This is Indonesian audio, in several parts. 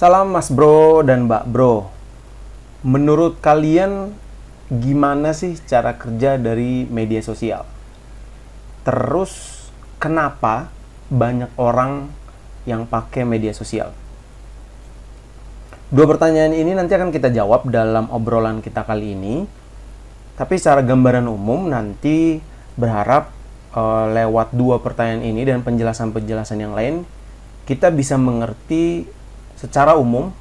Salam Mas Bro dan Mbak Bro. Menurut kalian gimana sih cara kerja dari media sosial? Terus kenapa banyak orang yang pakai media sosial? Dua pertanyaan ini nanti akan kita jawab dalam obrolan kita kali ini. Tapi secara gambaran umum nanti berharap lewat dua pertanyaan ini dan penjelasan-penjelasan yang lain kita bisa mengerti secara umum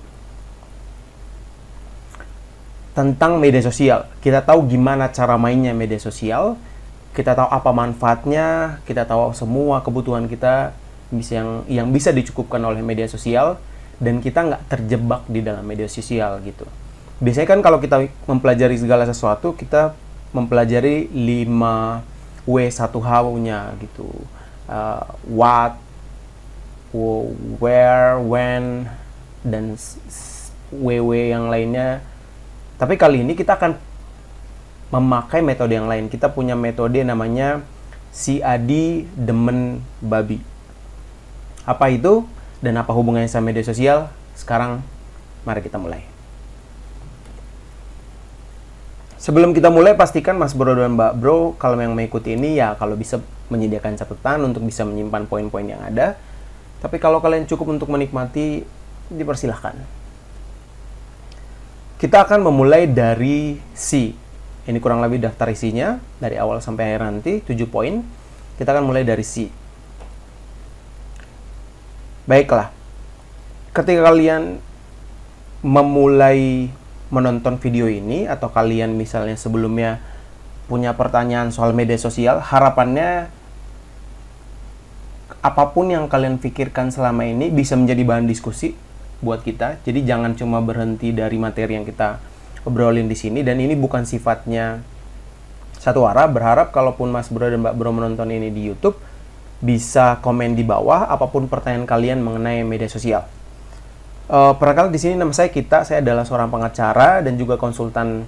tentang media sosial. Kita tahu gimana cara mainnya media sosial, kita tahu apa manfaatnya, kita tahu semua kebutuhan kita yang bisa dicukupkan oleh media sosial, dan kita nggak terjebak di dalam media sosial gitu. Biasanya kan kalau kita mempelajari segala sesuatu, kita mempelajari 5W1H-nya gitu. What, where, when, dan WW yang lainnya. Tapi kali ini kita akan memakai metode yang lain. Kita punya metode namanya si Adi demen babi. Apa itu dan apa hubungannya sama media sosial? Sekarang mari kita mulai. Sebelum kita mulai, pastikan Mas Bro dan Mbak Bro kalau yang mengikuti ini ya kalau bisa menyediakan catatan untuk bisa menyimpan poin-poin yang ada. Tapi kalau kalian cukup untuk menikmati, dipersilahkan. Kita akan memulai dari C. Ini kurang lebih daftar isinya dari awal sampai akhir nanti, 7 poin. Kita akan mulai dari C. Baiklah. Ketika kalian memulai menonton video ini, atau kalian misalnya sebelumnya punya pertanyaan soal media sosial, harapannya apapun yang kalian pikirkan selama ini bisa menjadi bahan diskusi buat kita. Jadi jangan cuma berhenti dari materi yang kita obrolin di sini, dan ini bukan sifatnya satu arah. Berharap kalaupun Mas Bro dan Mbak Bro menonton ini di YouTube, bisa komen di bawah apapun pertanyaan kalian mengenai media sosial. Perkenalkan di sini nama saya Kita. Saya adalah seorang pengacara dan juga konsultan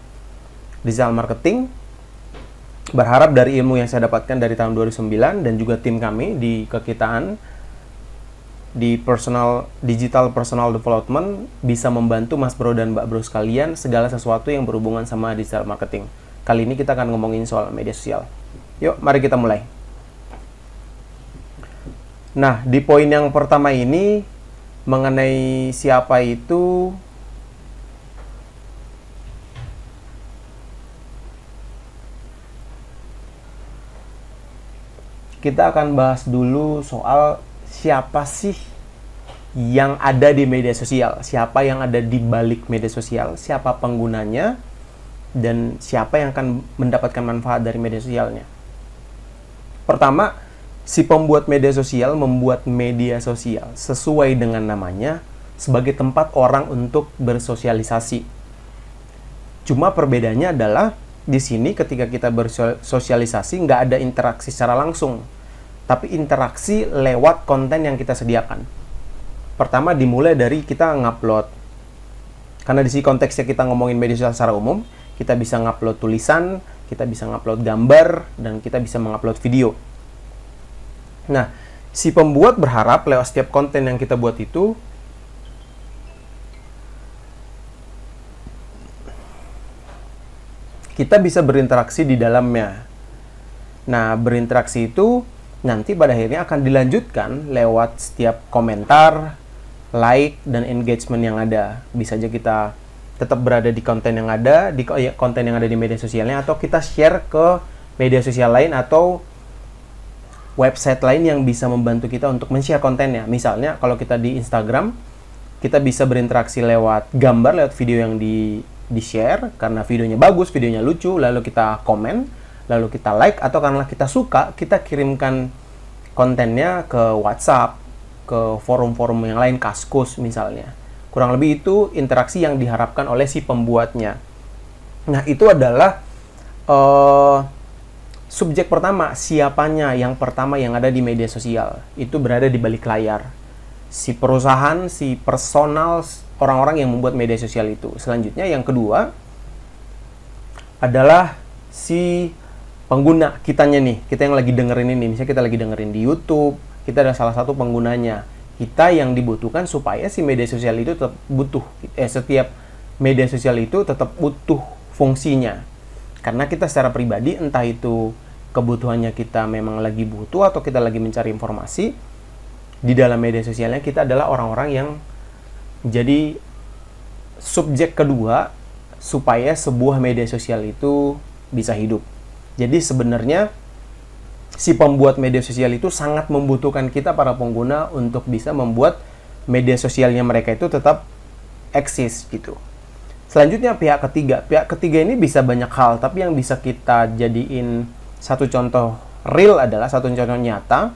digital marketing. Berharap dari ilmu yang saya dapatkan dari tahun 2009 dan juga tim kami di Kekitaan di digital personal development bisa membantu Mas Bro dan Mbak Bro sekalian segala sesuatu yang berhubungan sama digital marketing. Kali ini kita akan ngomongin soal media sosial. Yuk, mari kita mulai. Nah, di poin yang pertama ini mengenai siapa itu, kita akan bahas dulu soal siapa sih yang ada di media sosial, siapa yang ada di balik media sosial, siapa penggunanya, dan siapa yang akan mendapatkan manfaat dari media sosialnya. Pertama, si pembuat media sosial membuat media sosial sesuai dengan namanya sebagai tempat orang untuk bersosialisasi. Cuma perbedaannya adalah di sini ketika kita bersosialisasi nggak ada interaksi secara langsung, tapi interaksi lewat konten yang kita sediakan. Pertama dimulai dari kita ngupload. Karena di sini konteksnya kita ngomongin media sosial secara umum, kita bisa ngupload tulisan, kita bisa ngupload gambar, dan kita bisa mengupload video. Nah, si pembuat berharap lewat setiap konten yang kita buat itu kita bisa berinteraksi di dalamnya. Nah, berinteraksi itu nanti pada akhirnya akan dilanjutkan lewat setiap komentar, like, dan engagement yang ada. Bisa aja kita tetap berada di konten yang ada, konten yang ada di media sosialnya, atau kita share ke media sosial lain atau website lain yang bisa membantu kita untuk men-share kontennya. Misalnya, kalau kita di Instagram, kita bisa berinteraksi lewat gambar, lewat video yang di-share, karena videonya bagus, videonya lucu, lalu kita komen, lalu kita like, atau karena kita suka, kita kirimkan kontennya ke WhatsApp, ke forum-forum yang lain, Kaskus misalnya. Kurang lebih itu interaksi yang diharapkan oleh si pembuatnya. Nah, itu adalah subjek pertama, siapanya yang pertama yang ada di media sosial. Itu berada di balik layar. Si perusahaan, si personal, orang-orang yang membuat media sosial itu. Selanjutnya yang kedua adalah si pengguna, kitanya nih, kita yang lagi dengerin ini. Misalnya kita lagi dengerin di YouTube, kita adalah salah satu penggunanya kita yang dibutuhkan supaya si media sosial itu tetap setiap media sosial itu tetap butuh fungsinya. Karena kita secara pribadi, entah itu kebutuhannya kita memang lagi butuh atau kita lagi mencari informasi, di dalam media sosialnya kita adalah orang-orang yang menjadi subjek kedua supaya sebuah media sosial itu bisa hidup. Jadi sebenarnya si pembuat media sosial itu sangat membutuhkan kita para pengguna untuk bisa membuat media sosialnya mereka itu tetap eksis gitu. Selanjutnya pihak ketiga. Pihak ketiga ini bisa banyak hal, tapi yang bisa kita jadiin satu contoh real adalah satu contoh nyata.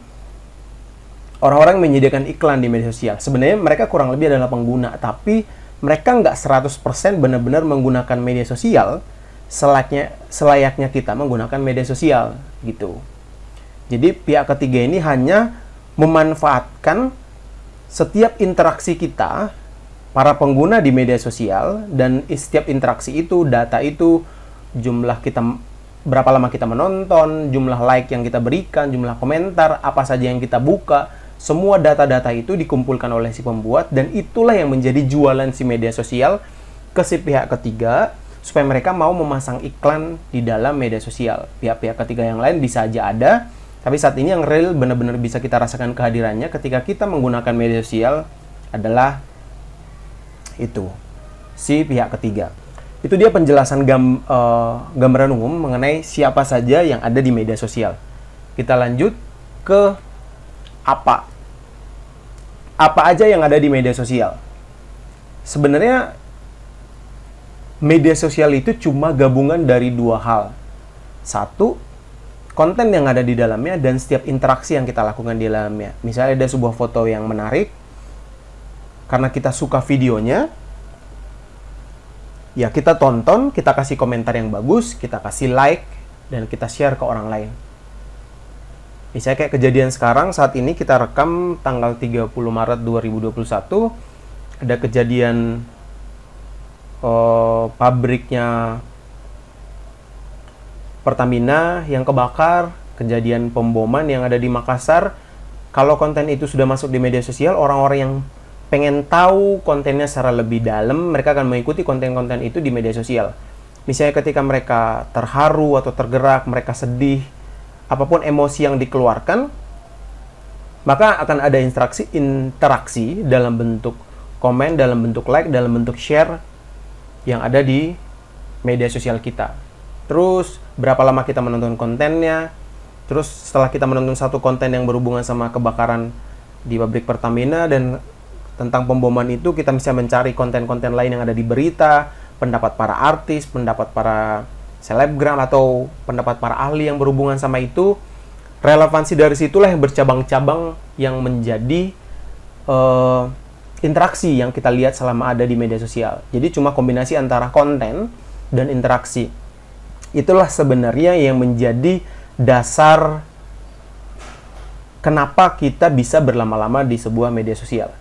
Orang-orang menyediakan iklan di media sosial. Sebenarnya mereka kurang lebih adalah pengguna, tapi mereka nggak 100% benar-benar menggunakan media sosial selayaknya kita menggunakan media sosial gitu. Jadi pihak ketiga ini hanya memanfaatkan setiap interaksi kita, para pengguna di media sosial, dan setiap interaksi itu, data itu, jumlah kita, berapa lama kita menonton, jumlah like yang kita berikan, jumlah komentar, apa saja yang kita buka, semua data-data itu dikumpulkan oleh si pembuat, dan itulah yang menjadi jualan si media sosial ke si pihak ketiga, supaya mereka mau memasang iklan di dalam media sosial. Pihak-pihak ketiga yang lain bisa aja ada, tapi saat ini yang real benar-benar bisa kita rasakan kehadirannya ketika kita menggunakan media sosial adalah itu, si pihak ketiga. Itu dia penjelasan gambaran umum mengenai siapa saja yang ada di media sosial. Kita lanjut ke apa aja yang ada di media sosial. Sebenarnya media sosial itu cuma gabungan dari dua hal. Satu, konten yang ada di dalamnya dan setiap interaksi yang kita lakukan di dalamnya. Misalnya ada sebuah foto yang menarik, karena kita suka videonya, ya kita tonton, kita kasih komentar yang bagus, kita kasih like, dan kita share ke orang lain. Misalnya kayak kejadian sekarang, saat ini kita rekam tanggal 30 Maret 2021, ada kejadian pabriknya Pertamina yang kebakar, kejadian pemboman yang ada di Makassar. Kalau konten itu sudah masuk di media sosial, orang-orang yang pengen tahu kontennya secara lebih dalam, mereka akan mengikuti konten-konten itu di media sosial. Misalnya ketika mereka terharu atau tergerak, mereka sedih, apapun emosi yang dikeluarkan, maka akan ada interaksi dalam bentuk komen, dalam bentuk like, dalam bentuk share yang ada di media sosial kita. Terus berapa lama kita menonton kontennya, terus setelah kita menonton satu konten yang berhubungan sama kebakaran di pabrik Pertamina dan tentang pemboman itu, kita bisa mencari konten-konten lain yang ada di berita, pendapat para artis, pendapat para selebgram, atau pendapat para ahli yang berhubungan sama itu. Relevansi dari situlah yang bercabang-cabang yang menjadi interaksi yang kita lihat selama ada di media sosial. Jadi cuma kombinasi antara konten dan interaksi. Itulah sebenarnya yang menjadi dasar kenapa kita bisa berlama-lama di sebuah media sosial.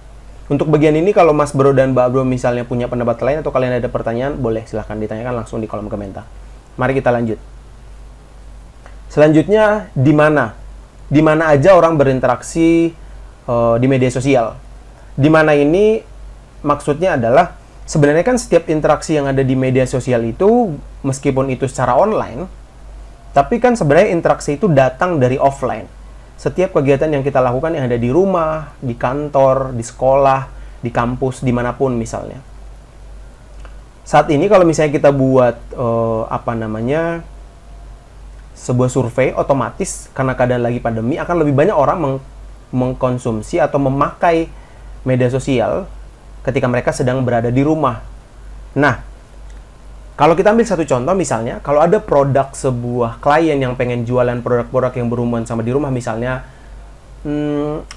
Untuk bagian ini, kalau Mas Bro dan Mbak Bro misalnya punya pendapat lain atau kalian ada pertanyaan, boleh silahkan ditanyakan langsung di kolom komentar. Mari kita lanjut. Selanjutnya, di mana? Di mana aja orang berinteraksi di media sosial. Di mana ini maksudnya adalah, sebenarnya kan setiap interaksi yang ada di media sosial itu, meskipun itu secara online, tapi kan sebenarnya interaksi itu datang dari offline. Setiap kegiatan yang kita lakukan yang ada di rumah, di kantor, di sekolah, di kampus, dimanapun misalnya. Saat ini kalau misalnya kita buat sebuah survei, otomatis karena keadaan lagi pandemi akan lebih banyak orang mengkonsumsi atau memakai media sosial ketika mereka sedang berada di rumah. Nah, kalau kita ambil satu contoh, misalnya kalau ada produk sebuah klien yang pengen jualan produk-produk yang berhubungan sama di rumah, misalnya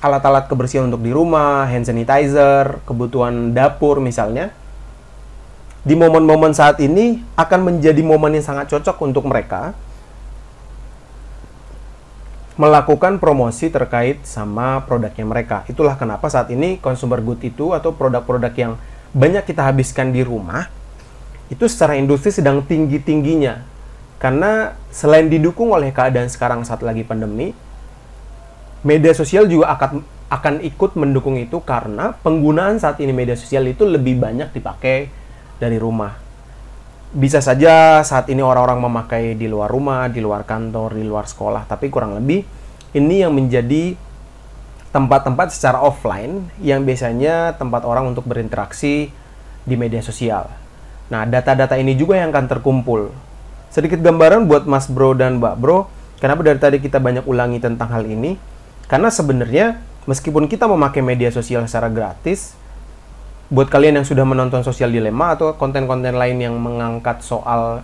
alat-alat kebersihan untuk di rumah, hand sanitizer, kebutuhan dapur misalnya, di momen-momen saat ini akan menjadi momen yang sangat cocok untuk mereka melakukan promosi terkait sama produknya mereka. Itulah kenapa saat ini consumer good itu atau produk-produk yang banyak kita habiskan di rumah itu secara industri sedang tinggi-tingginya. Karena selain didukung oleh keadaan sekarang saat lagi pandemi, media sosial juga akan ikut mendukung itu karena penggunaan saat ini media sosial itu lebih banyak dipakai dari rumah. Bisa saja saat ini orang-orang memakai di luar rumah, di luar kantor, di luar sekolah, tapi kurang lebih ini yang menjadi tempat-tempat secara offline yang biasanya tempat orang untuk berinteraksi di media sosial. Nah, data-data ini juga yang akan terkumpul. Sedikit gambaran buat Mas Bro dan Mbak Bro, kenapa dari tadi kita banyak ulangi tentang hal ini? Karena sebenarnya meskipun kita memakai media sosial secara gratis, buat kalian yang sudah menonton Social Dilemma atau konten-konten lain yang mengangkat soal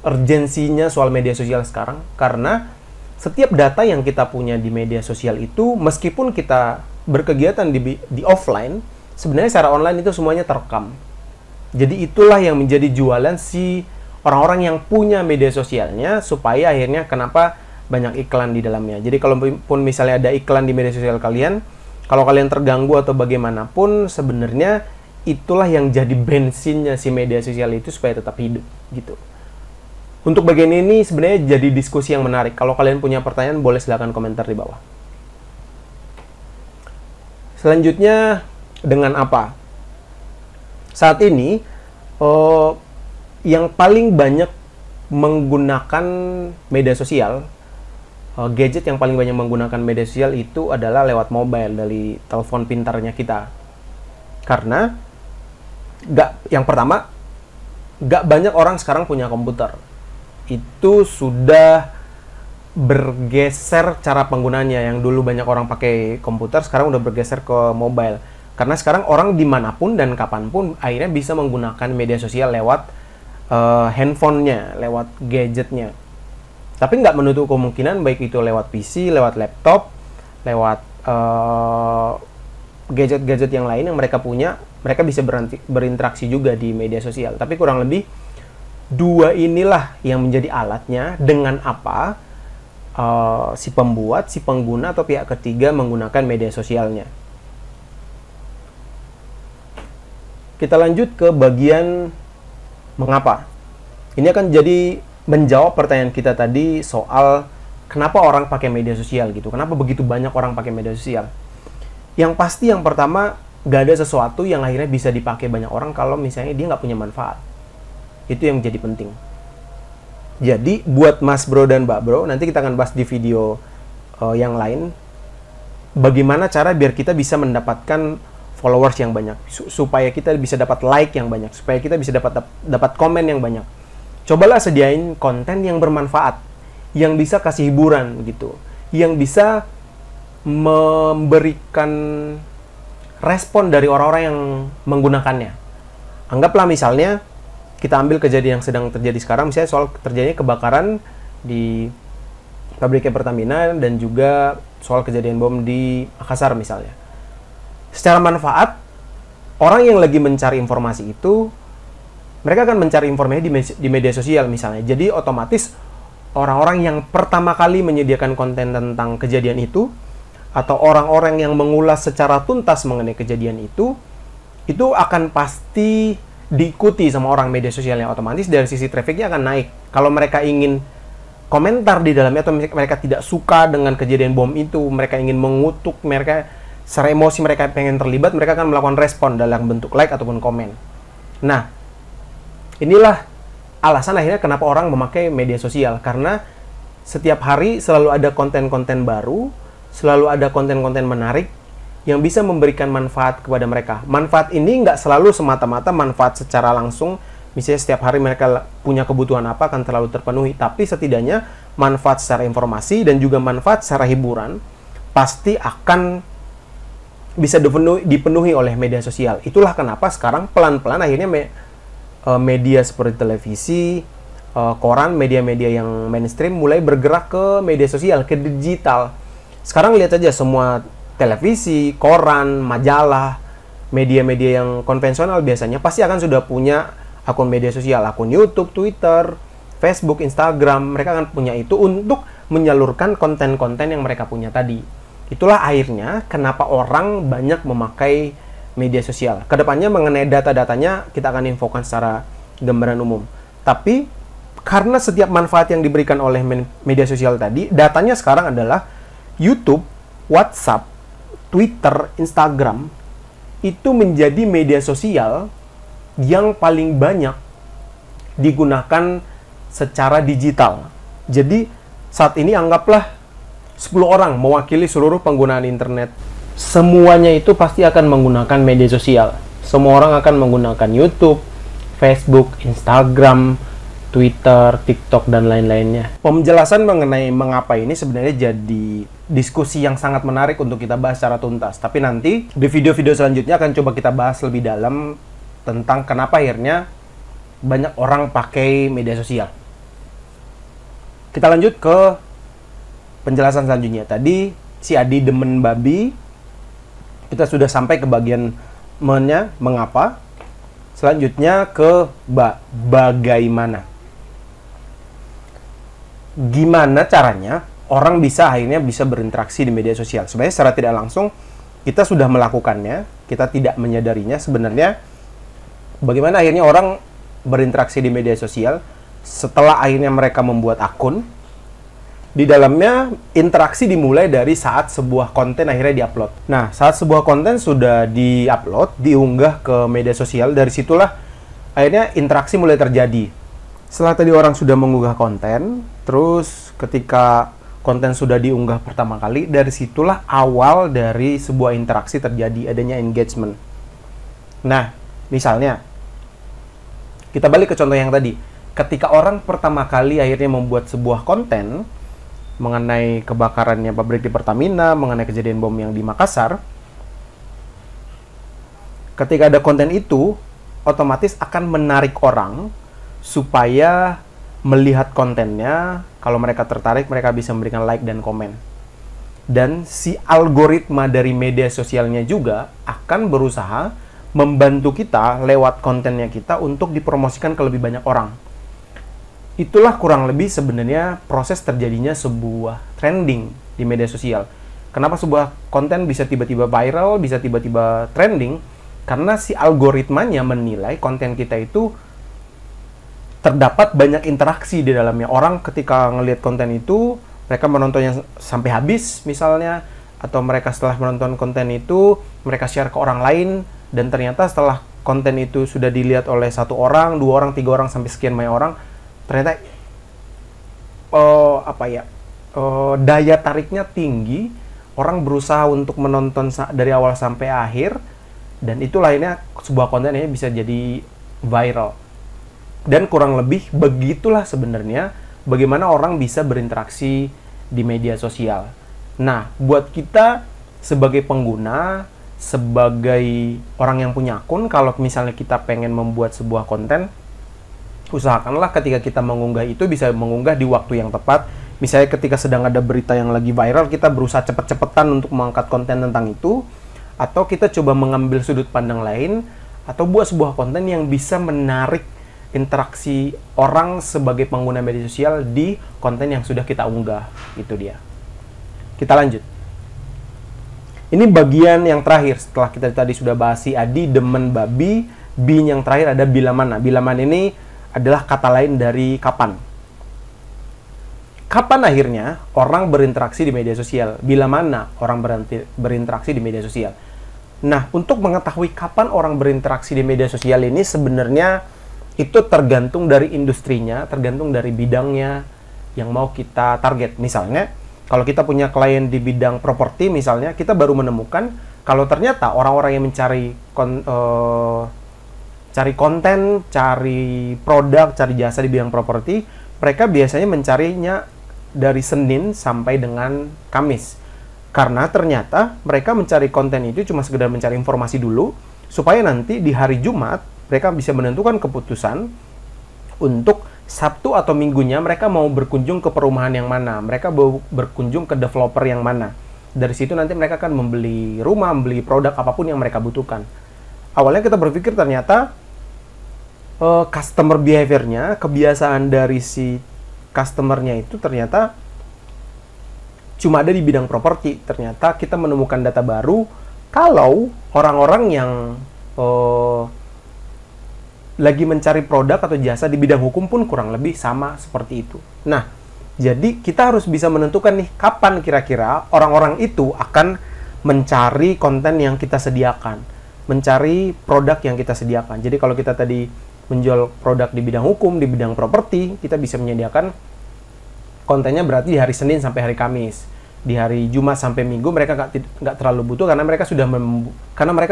urgensinya soal media sosial sekarang, karena setiap data yang kita punya di media sosial itu, meskipun kita berkegiatan di offline, sebenarnya secara online itu semuanya terekam. Jadi itulah yang menjadi jualan si orang-orang yang punya media sosialnya, supaya akhirnya kenapa banyak iklan di dalamnya. Jadi kalaupun misalnya ada iklan di media sosial kalian, kalau kalian terganggu atau bagaimanapun, sebenarnya itulah yang jadi bensinnya si media sosial itu supaya tetap hidup gitu. Untuk bagian ini sebenarnya jadi diskusi yang menarik. Kalau kalian punya pertanyaan, boleh silakan komentar di bawah. Selanjutnya, dengan apa? Saat ini, yang paling banyak menggunakan media sosial, gadget yang paling banyak menggunakan media sosial itu adalah lewat mobile, dari telepon pintarnya kita. Karena, yang pertama, nggak banyak orang sekarang punya komputer. Itu sudah bergeser cara penggunanya. Yang dulu banyak orang pakai komputer, sekarang udah bergeser ke mobile. Karena sekarang orang dimanapun dan kapanpun akhirnya bisa menggunakan media sosial lewat handphonenya, lewat gadgetnya. Tapi nggak menutup kemungkinan baik itu lewat PC, lewat laptop, lewat gadget-gadget yang lain yang mereka punya, mereka bisa berinteraksi juga di media sosial. Tapi kurang lebih dua inilah yang menjadi alatnya dengan apa si pembuat, si pengguna atau pihak ketiga menggunakan media sosialnya. Kita lanjut ke bagian mengapa. Ini akan jadi menjawab pertanyaan kita tadi soal kenapa orang pakai media sosial gitu. Kenapa begitu banyak orang pakai media sosial? Yang pasti yang pertama, gak ada sesuatu yang akhirnya bisa dipakai banyak orang kalau misalnya dia nggak punya manfaat. Itu yang jadi penting. Jadi buat Mas Bro dan Mbak Bro, nanti kita akan bahas di video yang lain, bagaimana cara biar kita bisa mendapatkan followers yang banyak, supaya kita bisa dapat like yang banyak, supaya kita bisa dapat komen yang banyak. Cobalah sediain konten yang bermanfaat, yang bisa kasih hiburan gitu, yang bisa memberikan respon dari orang-orang yang menggunakannya. Anggaplah misalnya kita ambil kejadian yang sedang terjadi sekarang, misalnya soal terjadinya kebakaran di pabriknya Pertamina dan juga soal kejadian bom di Makassar misalnya. Secara manfaat, orang yang lagi mencari informasi itu, mereka akan mencari informasi di media sosial misalnya. Jadi otomatis orang-orang yang pertama kali menyediakan konten tentang kejadian itu, atau orang-orang yang mengulas secara tuntas mengenai kejadian itu akan pasti diikuti sama orang media sosialnya. Otomatis dari sisi trafficnya akan naik. Kalau mereka ingin komentar di dalamnya, atau mereka tidak suka dengan kejadian bom itu, mereka ingin mengutuk, mereka secara emosi mereka pengen terlibat, mereka akan melakukan respon dalam bentuk like ataupun komen. Nah, inilah alasan akhirnya kenapa orang memakai media sosial. Karena setiap hari selalu ada konten-konten baru, selalu ada konten-konten menarik yang bisa memberikan manfaat kepada mereka. Manfaat ini nggak selalu semata-mata manfaat secara langsung, misalnya setiap hari mereka punya kebutuhan apa akan terlalu terpenuhi, tapi setidaknya manfaat secara informasi dan juga manfaat secara hiburan pasti akan bisa dipenuhi oleh media sosial. Itulah kenapa sekarang pelan-pelan akhirnya media seperti televisi, koran, media-media yang mainstream mulai bergerak ke media sosial, ke digital. Sekarang lihat aja semua televisi, koran, majalah, media-media yang konvensional biasanya pasti akan sudah punya akun media sosial, akun YouTube, Twitter, Facebook, Instagram. Mereka akan punya itu untuk menyalurkan konten-konten yang mereka punya tadi. Itulah akhirnya kenapa orang banyak memakai media sosial. Kedepannya mengenai data-datanya kita akan infokan secara gambaran umum. Tapi karena setiap manfaat yang diberikan oleh media sosial tadi, datanya sekarang adalah YouTube WhatsApp, Twitter, Instagram itu menjadi media sosial yang paling banyak digunakan secara digital. Jadi saat ini anggaplah 10 orang mewakili seluruh penggunaan internet. Semuanya itu pasti akan menggunakan media sosial. Semua orang akan menggunakan YouTube, Facebook, Instagram, Twitter, TikTok, dan lain-lainnya. Penjelasan mengenai mengapa ini sebenarnya jadi diskusi yang sangat menarik untuk kita bahas secara tuntas. Tapi nanti di video-video selanjutnya akan coba kita bahas lebih dalam tentang kenapa akhirnya banyak orang pakai media sosial. Kita lanjut ke penjelasan selanjutnya. Tadi si Adi demen babi. Kita sudah sampai ke bagian mengapa. Selanjutnya ke bagaimana. Gimana caranya orang akhirnya bisa berinteraksi di media sosial. Sebenarnya secara tidak langsung kita sudah melakukannya, kita tidak menyadarinya. Sebenarnya bagaimana akhirnya orang berinteraksi di media sosial setelah akhirnya mereka membuat akun. Di dalamnya interaksi dimulai dari saat sebuah konten akhirnya diupload. Nah, saat sebuah konten sudah diupload, diunggah ke media sosial, dari situlah akhirnya interaksi mulai terjadi. Setelah tadi orang sudah mengunggah konten, terus ketika konten sudah diunggah pertama kali, dari situlah awal dari sebuah interaksi terjadi, adanya engagement. Nah, misalnya, kita balik ke contoh yang tadi. Ketika orang pertama kali akhirnya membuat sebuah konten mengenai kebakarannya pabrik di Pertamina, mengenai kejadian bom yang di Makassar, ketika ada konten itu, otomatis akan menarik orang supaya melihat kontennya. Kalau mereka tertarik, mereka bisa memberikan like dan komen. Dan si algoritma dari media sosialnya juga akan berusaha membantu kita lewat kontennya kita untuk dipromosikan ke lebih banyak orang. Itulah kurang lebih sebenarnya proses terjadinya sebuah trending di media sosial. Kenapa sebuah konten bisa tiba-tiba viral, bisa tiba-tiba trending? Karena si algoritmanya menilai konten kita itu terdapat banyak interaksi di dalamnya. Orang ketika ngelihat konten itu, mereka menontonnya sampai habis misalnya, atau mereka setelah menonton konten itu, mereka share ke orang lain, dan ternyata setelah konten itu sudah dilihat oleh 1 orang, 2 orang, 3 orang, sampai sekian banyak orang, ternyata daya tariknya tinggi, orang berusaha untuk menonton dari awal sampai akhir, dan itulah ini sebuah konten ini bisa jadi viral. Dan kurang lebih begitulah sebenarnya bagaimana orang bisa berinteraksi di media sosial. Nah, buat kita sebagai pengguna, sebagai orang yang punya akun, kalau misalnya kita pengen membuat sebuah konten, usahakanlah ketika kita mengunggah itu bisa mengunggah di waktu yang tepat. Misalnya ketika sedang ada berita yang lagi viral, kita berusaha cepet-cepetan untuk mengangkat konten tentang itu, atau kita coba mengambil sudut pandang lain, atau buat sebuah konten yang bisa menarik interaksi orang sebagai pengguna media sosial di konten yang sudah kita unggah. Itu dia. Kita lanjut. Ini bagian yang terakhir setelah kita tadi sudah bahas si Adi demen babi. B yang terakhir ada bila mana. Bila mana ini adalah kata lain dari kapan. Kapan akhirnya orang berinteraksi di media sosial? Bila mana orang berinteraksi di media sosial? Nah, untuk mengetahui kapan orang berinteraksi di media sosial ini sebenarnya itu tergantung dari industrinya, tergantung dari bidangnya yang mau kita target. Misalnya, kalau kita punya klien di bidang properti misalnya, kita baru menemukan kalau ternyata orang-orang yang mencari cari konten, cari produk, cari jasa di bidang properti, mereka biasanya mencarinya dari Senin sampai dengan Kamis. Karena ternyata mereka mencari konten itu cuma sekedar mencari informasi dulu, supaya nanti di hari Jumat mereka bisa menentukan keputusan untuk Sabtu atau Minggunya mereka mau berkunjung ke perumahan yang mana, mereka mau berkunjung ke developer yang mana. Dari situ nanti mereka akan membeli rumah, membeli produk apapun yang mereka butuhkan. Awalnya kita berpikir ternyata customer behavior-nya, kebiasaan dari si customer-nya itu ternyata cuma ada di bidang properti. Ternyata kita menemukan data baru kalau orang-orang yang lagi mencari produk atau jasa di bidang hukum pun kurang lebih sama seperti itu. Nah, Jadi kita harus bisa menentukan nih kapan kira-kira orang-orang itu akan mencari konten yang kita sediakan, mencari produk yang kita sediakan. Jadi kalau kita tadi menjual produk di bidang hukum, di bidang properti, kita bisa menyediakan kontennya berarti di hari Senin sampai hari Kamis. Di hari Jumat sampai Minggu mereka nggak terlalu butuh karena mereka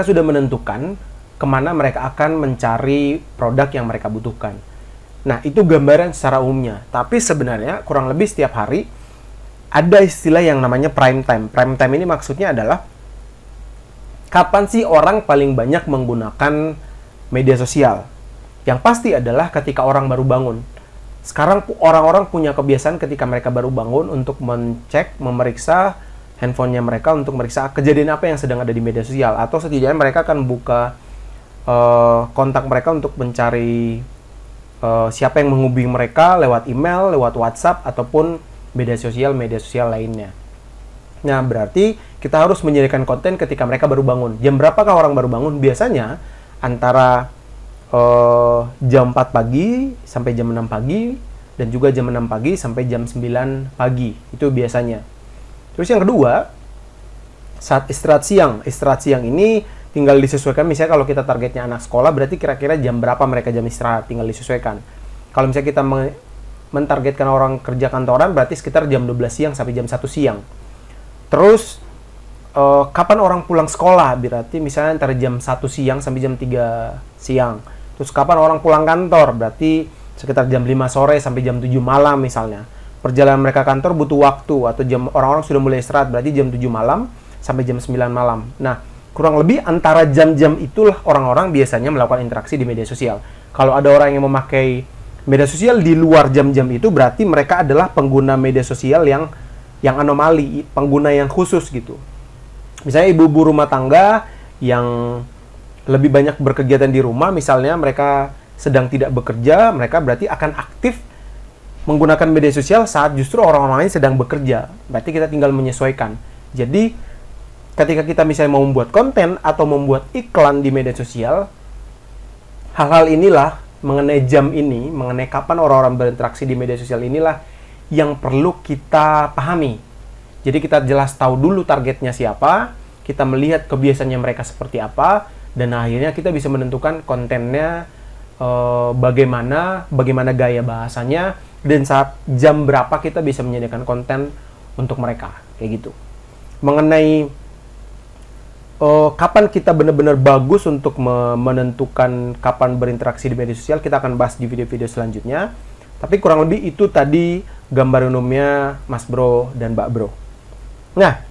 sudah menentukan kemana mereka akan mencari produk yang mereka butuhkan. Nah, itu gambaran secara umumnya. Tapi sebenarnya kurang lebih setiap hari ada istilah yang namanya prime time. Prime time ini maksudnya adalah kapan sih orang paling banyak menggunakan media sosial. Yang pasti adalah ketika orang baru bangun. Sekarang orang-orang punya kebiasaan ketika mereka baru bangun untuk memeriksa handphonenya mereka untuk meriksa kejadian apa yang sedang ada di media sosial. Atau setidaknya mereka akan buka kontak mereka untuk mencari siapa yang menghubungi mereka lewat email, lewat WhatsApp, ataupun media sosial lainnya. Nah, berarti kita harus menyediakan konten ketika mereka baru bangun. Jam berapakah orang baru bangun? Biasanya antara jam 4 pagi sampai jam 6 pagi, dan juga jam 6 pagi sampai jam 9 pagi. Itu biasanya. Terus yang kedua, saat istirahat siang. Istirahat siang ini tinggal disesuaikan, misalnya kalau kita targetnya anak sekolah, berarti kira-kira jam berapa mereka jam istirahat, tinggal disesuaikan. Kalau misalnya kita mentargetkan orang kerja kantoran, berarti sekitar jam 12 siang sampai jam 1 siang. Terus, kapan orang pulang sekolah, berarti misalnya antara jam 1 siang sampai jam 3 siang. Terus, kapan orang pulang kantor, berarti sekitar jam 5 sore sampai jam 7 malam misalnya. Perjalanan mereka kantor butuh waktu, atau jam orang-orang sudah mulai istirahat, berarti jam 7 malam sampai jam 9 malam. Nah, kurang lebih antara jam-jam itulah orang-orang biasanya melakukan interaksi di media sosial. Kalau ada orang yang memakai media sosial di luar jam-jam itu, berarti mereka adalah pengguna media sosial yang anomali, pengguna yang khusus gitu. Misalnya ibu-ibu rumah tangga yang lebih banyak berkegiatan di rumah, misalnya mereka sedang tidak bekerja, mereka berarti akan aktif menggunakan media sosial saat justru orang-orang lain sedang bekerja. Berarti kita tinggal menyesuaikan. Jadi, ketika kita misalnya mau membuat konten atau membuat iklan di media sosial, hal-hal inilah mengenai jam ini, mengenai kapan orang-orang berinteraksi di media sosial inilah yang perlu kita pahami. Jadi kita jelas tahu dulu targetnya siapa, kita melihat kebiasaannya mereka seperti apa, dan akhirnya kita bisa menentukan kontennya bagaimana gaya bahasanya, dan saat jam berapa kita bisa menyediakan konten untuk mereka, kayak gitu. Mengenai kapan kita benar-benar bagus untuk menentukan kapan berinteraksi di media sosial, kita akan bahas di video-video selanjutnya. Tapi kurang lebih itu tadi gambar umumnya Mas Bro dan Mbak Bro. Nah,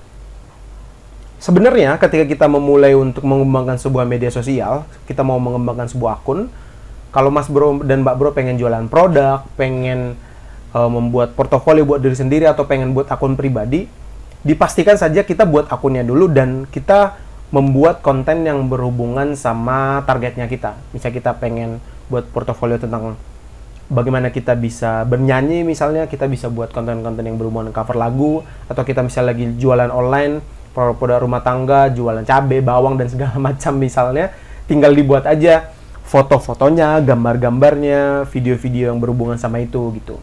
sebenarnya ketika kita memulai untuk mengembangkan sebuah media sosial, kita mau mengembangkan sebuah akun, kalau Mas Bro dan Mbak Bro pengen jualan produk, pengen membuat portofolio buat diri sendiri, atau pengen buat akun pribadi, dipastikan saja kita buat akunnya dulu dan kita membuat konten yang berhubungan sama targetnya kita. Misalnya kita pengen buat portofolio tentang bagaimana kita bisa bernyanyi, misalnya kita bisa buat konten-konten yang berhubungan dengan cover lagu, atau kita misalnya lagi jualan online, produk rumah tangga, jualan cabai, bawang, dan segala macam misalnya, tinggal dibuat aja foto-fotonya, gambar-gambarnya, video-video yang berhubungan sama itu gitu.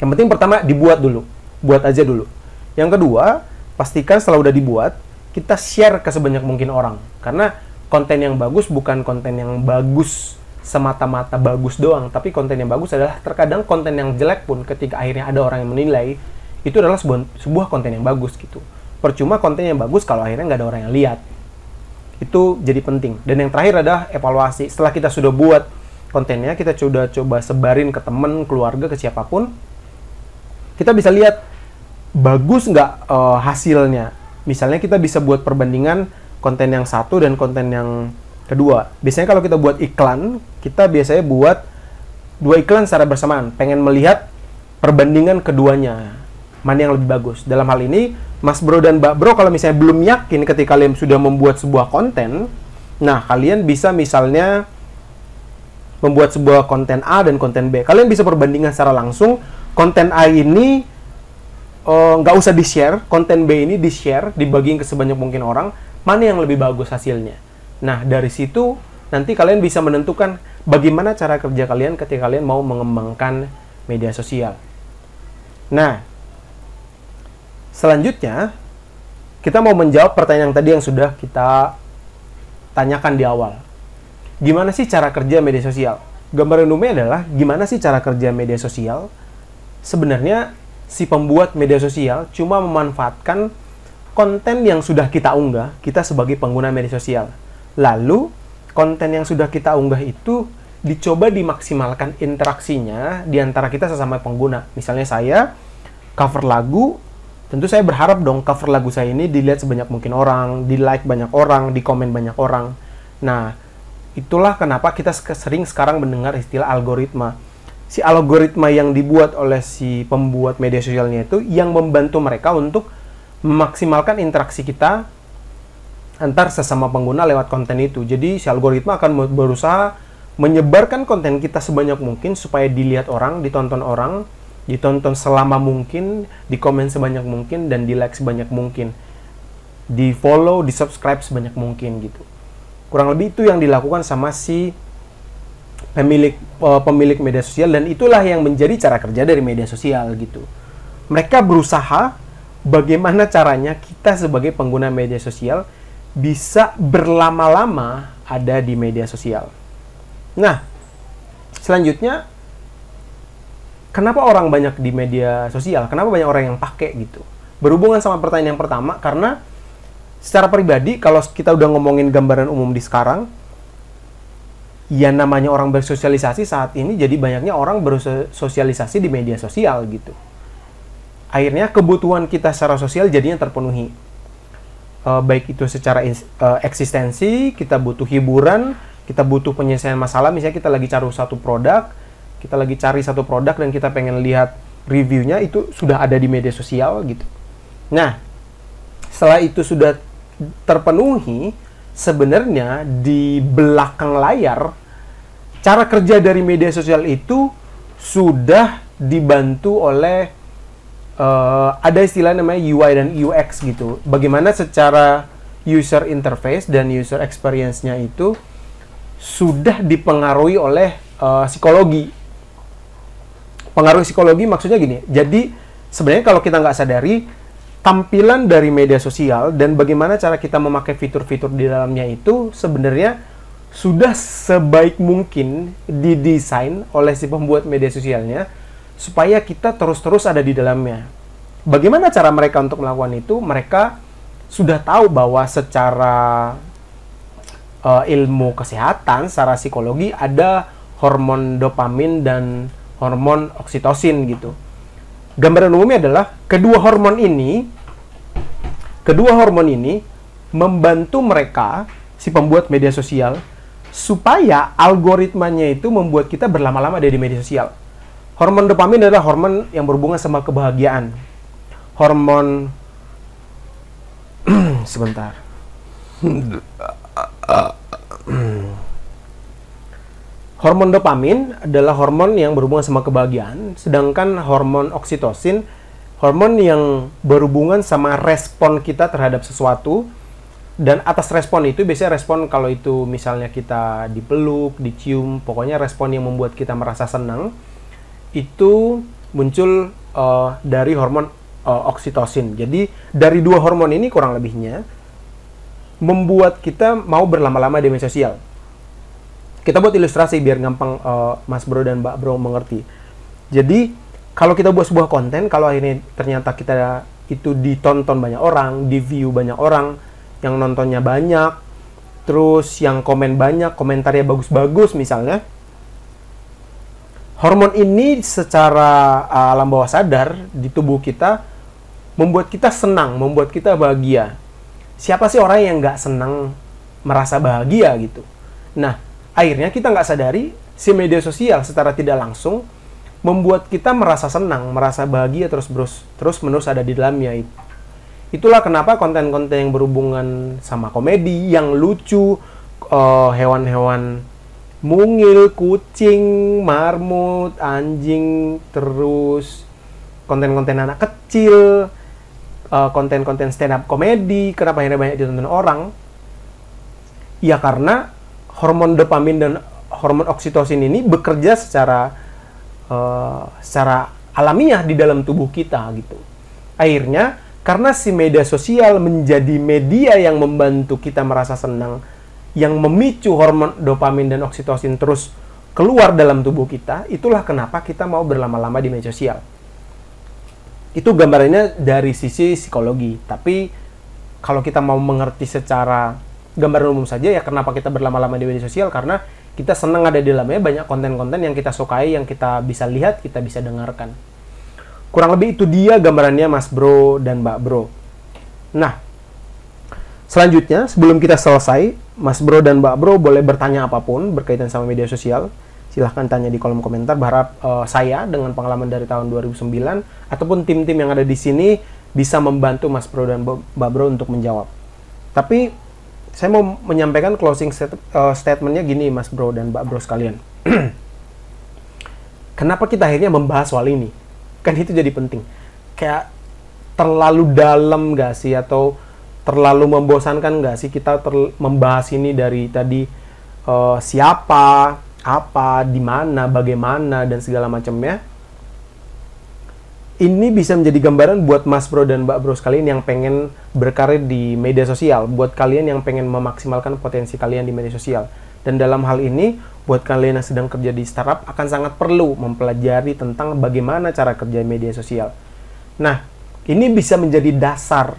Yang penting pertama dibuat dulu, buat aja dulu. Yang kedua, pastikan setelah udah dibuat, kita share ke sebanyak mungkin orang. Karena konten yang bagus bukan konten yang bagus semata-mata bagus doang, tapi konten yang bagus adalah terkadang konten yang jelek pun ketika akhirnya ada orang yang menilai, itu adalah sebuah konten yang bagus gitu. Percuma konten yang bagus kalau akhirnya nggak ada orang yang lihat. Itu jadi penting. Dan yang terakhir adalah evaluasi. Setelah kita sudah buat kontennya, kita sudah coba sebarin ke teman, keluarga, ke siapapun, kita bisa lihat bagus nggak hasilnya. Misalnya kita bisa buat perbandingan konten yang satu dan konten yang kedua. Biasanya kalau kita buat iklan, kita biasanya buat 2 iklan secara bersamaan. Pengen melihat perbandingan keduanya, mana yang lebih bagus. Dalam hal ini, Mas Bro dan Mbak Bro, kalau misalnya belum yakin ketika kalian sudah membuat sebuah konten, nah kalian bisa misalnya membuat sebuah konten A dan konten B. Kalian bisa perbandingan secara langsung, konten A ini nggak usah di-share, konten B ini di-share, dibagiin ke sebanyak mungkin orang, mana yang lebih bagus hasilnya. Nah, dari situ nanti kalian bisa menentukan bagaimana cara kerja kalian ketika kalian mau mengembangkan media sosial. Nah, selanjutnya kita mau menjawab pertanyaan tadi yang sudah kita tanyakan di awal. Gimana sih cara kerja media sosial? Gambaran umumnya adalah gimana sih cara kerja media sosial? Sebenarnya si pembuat media sosial cuma memanfaatkan konten yang sudah kita unggah, kita sebagai pengguna media sosial. Lalu, konten yang sudah kita unggah itu dicoba dimaksimalkan interaksinya di antara kita sesama pengguna. Misalnya saya cover lagu, tentu saya berharap dong cover lagu saya ini dilihat sebanyak mungkin orang, di-like banyak orang, di-komen banyak orang. Nah, itulah kenapa kita sering sekarang mendengar istilah algoritma. Si algoritma yang dibuat oleh si pembuat media sosialnya itu yang membantu mereka untuk memaksimalkan interaksi kita antar sesama pengguna lewat konten itu. Jadi si algoritma akan berusaha menyebarkan konten kita sebanyak mungkin supaya dilihat orang, ditonton selama mungkin, di-komen sebanyak mungkin, dan di-like sebanyak mungkin, di-follow, di-subscribe sebanyak mungkin gitu. Kurang lebih itu yang dilakukan sama si pemilik media sosial, dan itulah yang menjadi cara kerja dari media sosial gitu. Mereka berusaha bagaimana caranya kita sebagai pengguna media sosial bisa berlama-lama ada di media sosial. Nah, selanjutnya, kenapa orang banyak di media sosial? Kenapa banyak orang yang pakai gitu? Berhubungan sama pertanyaan yang pertama, karena secara pribadi, kalau kita udah ngomongin gambaran umum di sekarang, ya namanya orang bersosialisasi saat ini, jadi banyaknya orang bersosialisasi di media sosial gitu. Akhirnya kebutuhan kita secara sosial jadinya terpenuhi. Baik itu secara eksistensi, kita butuh hiburan, kita butuh penyelesaian masalah. Misalnya kita lagi cari satu produk, dan kita pengen lihat reviewnya, itu sudah ada di media sosial gitu. Nah, setelah itu sudah terpenuhi, sebenarnya di belakang layar cara kerja dari media sosial itu sudah dibantu oleh ada istilah namanya UI dan UX gitu. Bagaimana secara user interface dan user experience-nya itu sudah dipengaruhi oleh psikologi. Pengaruh psikologi maksudnya gini. Jadi sebenarnya kalau kita nggak sadari, tampilan dari media sosial dan bagaimana cara kita memakai fitur-fitur di dalamnya itu sebenarnya sudah sebaik mungkin didesain oleh si pembuat media sosialnya supaya kita terus-terus ada di dalamnya. Bagaimana cara mereka untuk melakukan itu? Mereka sudah tahu bahwa secara ilmu kesehatan, secara psikologi, ada hormon dopamin dan hormon oksitosin gitu. Gambaran umumnya adalah kedua hormon ini membantu mereka, si pembuat media sosial, supaya algoritmanya itu membuat kita berlama-lama ada di media sosial. Hormon dopamin adalah hormon yang berhubungan sama kebahagiaan. Hormon sebentar. Hormon dopamin adalah hormon yang berhubungan sama kebahagiaan, sedangkan hormon oksitosin hormon yang berhubungan sama respon kita terhadap sesuatu. Dan atas respon itu, biasanya respon kalau itu misalnya kita dipeluk, dicium, pokoknya respon yang membuat kita merasa senang, itu muncul dari hormon oksitosin. Jadi dari dua hormon ini kurang lebihnya membuat kita mau berlama-lama di media sosial. Kita buat ilustrasi biar gampang Mas Bro dan Mbak Bro mengerti. Jadi kalau kita buat sebuah konten, kalau akhirnya ternyata kita itu ditonton banyak orang, di-view banyak orang, yang nontonnya banyak, terus yang komen banyak, komentarnya bagus-bagus misalnya, hormon ini secara alam bawah sadar di tubuh kita membuat kita senang, membuat kita bahagia. Siapa sih orang yang nggak senang merasa bahagia gitu? Nah, akhirnya kita nggak sadari, si media sosial secara tidak langsung membuat kita merasa senang, merasa bahagia terus-menerus ada di dalamnya. Itulah kenapa konten-konten yang berhubungan sama komedi, yang lucu, hewan-hewan mungil, kucing, marmut, anjing, terus konten-konten anak kecil, konten-konten stand-up komedi, kenapa akhirnya banyak ditonton orang? Ya karena hormon dopamin dan hormon oksitosin ini bekerja secara alamiah di dalam tubuh kita gitu. Akhirnya, karena si media sosial menjadi media yang membantu kita merasa senang, yang memicu hormon dopamin dan oksitosin terus keluar dalam tubuh kita, itulah kenapa kita mau berlama-lama di media sosial. Itu gambarannya dari sisi psikologi. Tapi kalau kita mau mengerti secara gambaran umum saja, ya kenapa kita berlama-lama di media sosial? Karena kita senang ada di dalamnya, banyak konten-konten yang kita sukai, yang kita bisa lihat, kita bisa dengarkan. Kurang lebih itu dia gambarannya Mas Bro dan Mbak Bro. Nah, selanjutnya sebelum kita selesai, Mas Bro dan Mbak Bro boleh bertanya apapun berkaitan sama media sosial. Silahkan tanya di kolom komentar. Berharap saya dengan pengalaman dari tahun 2009 ataupun tim-tim yang ada di sini bisa membantu Mas Bro dan Mbak Bro untuk menjawab. Tapi saya mau menyampaikan closing statementnya gini, Mas Bro dan Mbak Bro sekalian. Kenapa kita akhirnya membahas soal ini? Kan itu jadi penting. Kayak terlalu dalam nggak sih? Atau terlalu membosankan nggak sih kita membahas ini dari tadi siapa, apa, di mana, bagaimana, dan segala macamnya. Ini bisa menjadi gambaran buat Mas Bro dan Mbak Bro sekalian yang pengen berkarir di media sosial, buat kalian yang pengen memaksimalkan potensi kalian di media sosial. Dan dalam hal ini, buat kalian yang sedang kerja di startup, akan sangat perlu mempelajari tentang bagaimana cara kerja media sosial. Nah, ini bisa menjadi dasar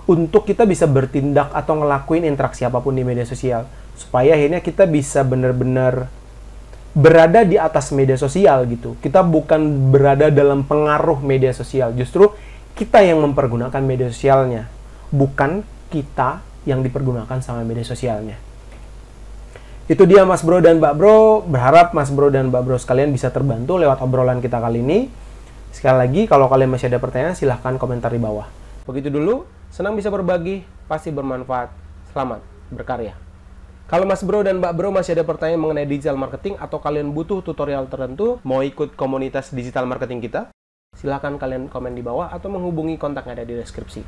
untuk kita bisa bertindak atau ngelakuin interaksi apapun di media sosial. Supaya akhirnya kita bisa benar-benar berada di atas media sosial gitu. Kita bukan berada dalam pengaruh media sosial. Justru kita yang mempergunakan media sosialnya. Bukan kita yang dipergunakan sama media sosialnya. Itu dia Mas Bro dan Mbak Bro. Berharap Mas Bro dan Mbak Bro sekalian bisa terbantu lewat obrolan kita kali ini. Sekali lagi, kalau kalian masih ada pertanyaan, silahkan komentar di bawah. Begitu dulu, senang bisa berbagi, pasti bermanfaat. Selamat berkarya. Kalau Mas Bro dan Mbak Bro masih ada pertanyaan mengenai digital marketing atau kalian butuh tutorial tertentu, mau ikut komunitas digital marketing kita, silahkan kalian komen di bawah atau menghubungi kontak yang ada di deskripsi.